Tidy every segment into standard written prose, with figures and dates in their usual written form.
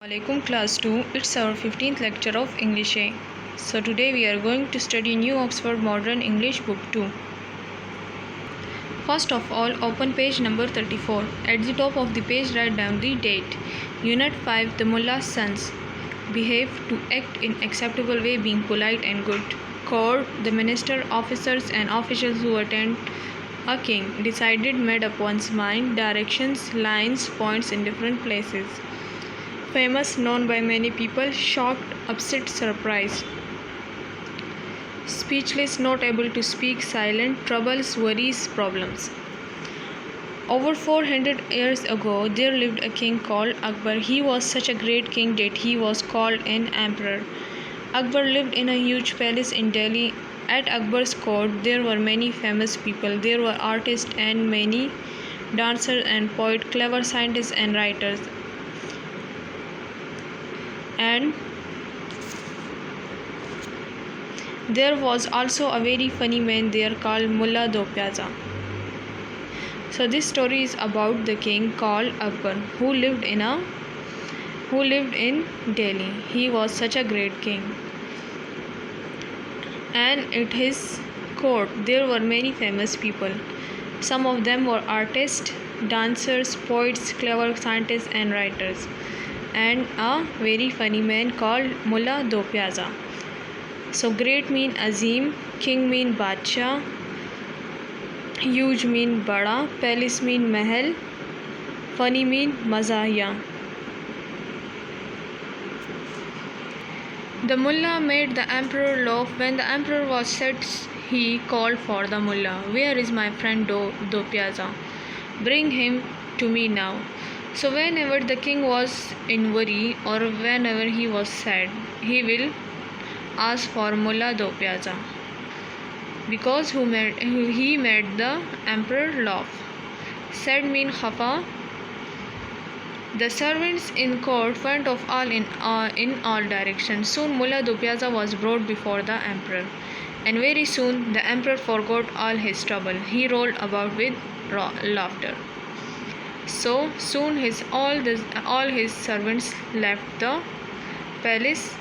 Alaikum class 2. It's our 15th lecture of English A. So today we are going to study New Oxford Modern English Book 2. First of all, open page number 34. At the top of the page write down the date. Unit 5. The Mullah's sons. Behave to act in acceptable way, being polite and good. Court. The minister, officers and officials who attend a king. Decided, made up one's mind. Directions, lines, points in different places. Famous, known by many people. Shocked, upset, surprised. Speechless, not able to speak, silent. Troubles, worries, problems. Over 400 years ago, there lived a king called Akbar. He was such a great king that he was called an emperor. Akbar lived in a huge palace in Delhi. At Akbar's court, there were many famous people. There were artists and many dancers and poets, clever scientists and writers. And there was also a very funny man there called Mullah Do Pyaza. So this story is about the king called Akbar who lived in Delhi. He was such a great king. And at his court there were many famous people. Some of them were artists, dancers, poets, clever scientists and writers. And a very funny man called Mullah Do Pyaza. So great mean Azim, king mean Badshah, huge mean Bada, palace mean Mahal, funny mean Mazahia. The Mullah made the emperor laugh. When the emperor was set, he called for the Mullah. Where is my friend Do Pyaza? Bring him to me now. So whenever the king was in worry or whenever he was sad, he will ask for Mullah Do Pyaza because he made the emperor laugh. Sad mean Khafa. The servants in court went off in all directions. Soon Mullah Do Pyaza was brought before the emperor, and very soon the emperor forgot all his trouble. He rolled about with laughter. So soon all his servants left the palace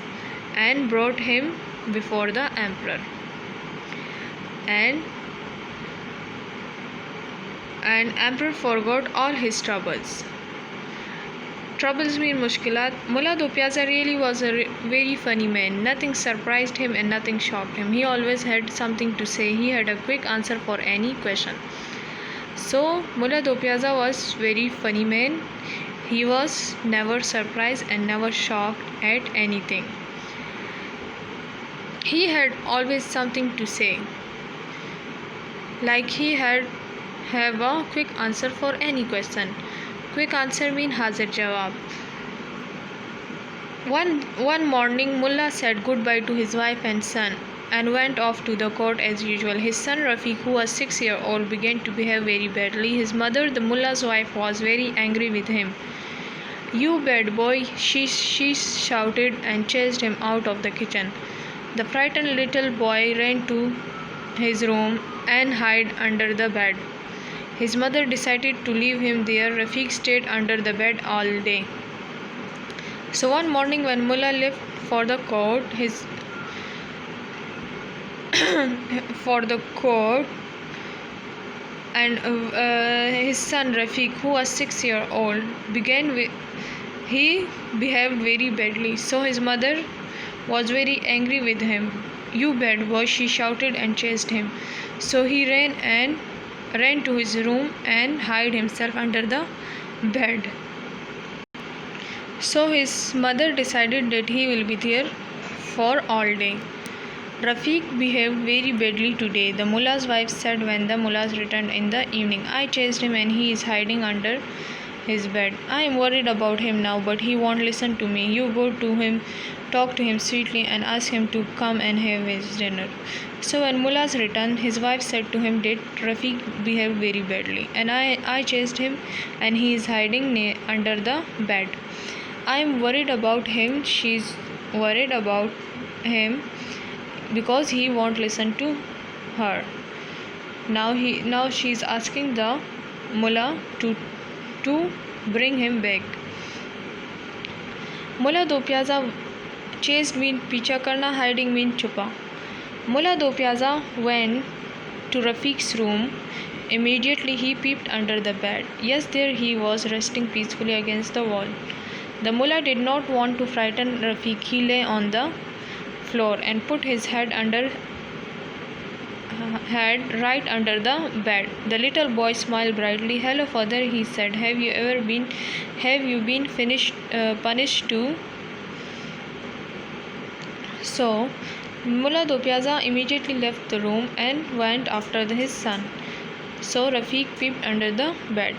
and brought him before the emperor. And emperor forgot all his troubles. Troubles mean mushkilat. Mullah Do Pyaza really was a very funny man. Nothing surprised him and nothing shocked him. He always had something to say. He had a quick answer for any question. So Mullah Do Pyaza was very funny man. He was never surprised and never shocked at anything. He had always something to say. Like he have a quick answer for any question. Quick answer mean Hazir Jawab. One morning, Mullah said goodbye to his wife and son and went off to the court as usual. His son Rafiq, who was 6 years old, began to behave very badly. His mother, the Mullah's wife, was very angry with him. "You bad boy," she shouted and chased him out of the kitchen. The frightened little boy ran to his room and hid under the bed. His mother decided to leave him there. Rafiq stayed under the bed all day. So one morning when Mullah left for the court, his son Rafiq, who was 6 years old, he behaved very badly. So his mother was very angry with him. "You bad boy," she shouted and chased him. So he ran to his room and hid himself under the bed. So his mother decided that he will be there for all day. "Rafiq behaved very badly today," the Mullah's wife said when the Mullahs returned in the evening. "I chased him and he is hiding under his bed. I am worried about him now, but he won't listen to me. You go to him, talk to him sweetly and ask him to come and have his dinner." So when Mullahs returned, his wife said to him that Rafiq behaved very badly and I chased him and he is hiding under the bed. I am worried about him. She's worried about him because he won't listen to her. Now she's asking the Mullah to bring him back. मुला दो प्याजा chased mean पीछा करना, hiding mean छुपा. Mullah Do Piazza went to Rafiq's room. Immediately he peeped under the bed. Yes, there he was resting peacefully against the wall. The mullah did not want to frighten Rafiq. He lay on the floor and put his head right under the bed. The little boy smiled brightly. Hello, father, he said. Have you been punished too? So Mullah Do Piazza immediately left the room and went after his son. So Rafiq peeped under the bed,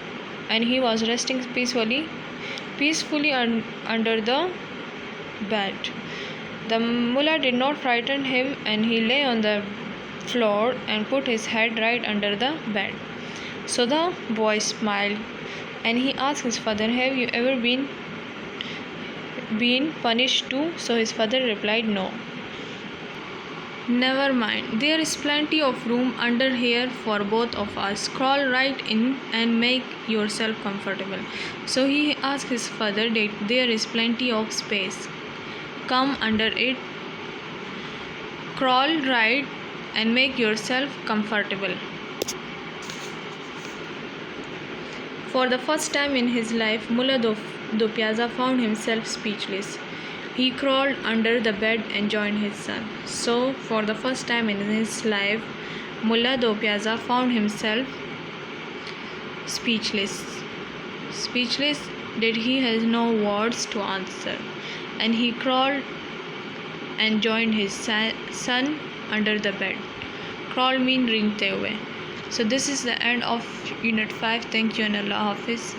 and he was resting peacefully under the bed. The mullah did not frighten him, and he lay on the floor and put his head right under the bed. So the boy smiled, and he asked his father, "Have you ever been punished too?" So his father replied, "No." Never mind, there is plenty of room under here for both of us. Crawl right in and make yourself comfortable. So he asked his father that there is plenty of space. Come under it, crawl right and make yourself comfortable. For the first time in his life, Mullah Do Piazza found himself speechless. He crawled under the bed and joined his son. So, for the first time in his life, Mullah Do Piazza found himself speechless. Speechless that he has no words to answer. And he crawled and joined his son under the bed. Crawl mean ringte hue. So, this is the end of Unit 5. Thank you and Allah Hafiz.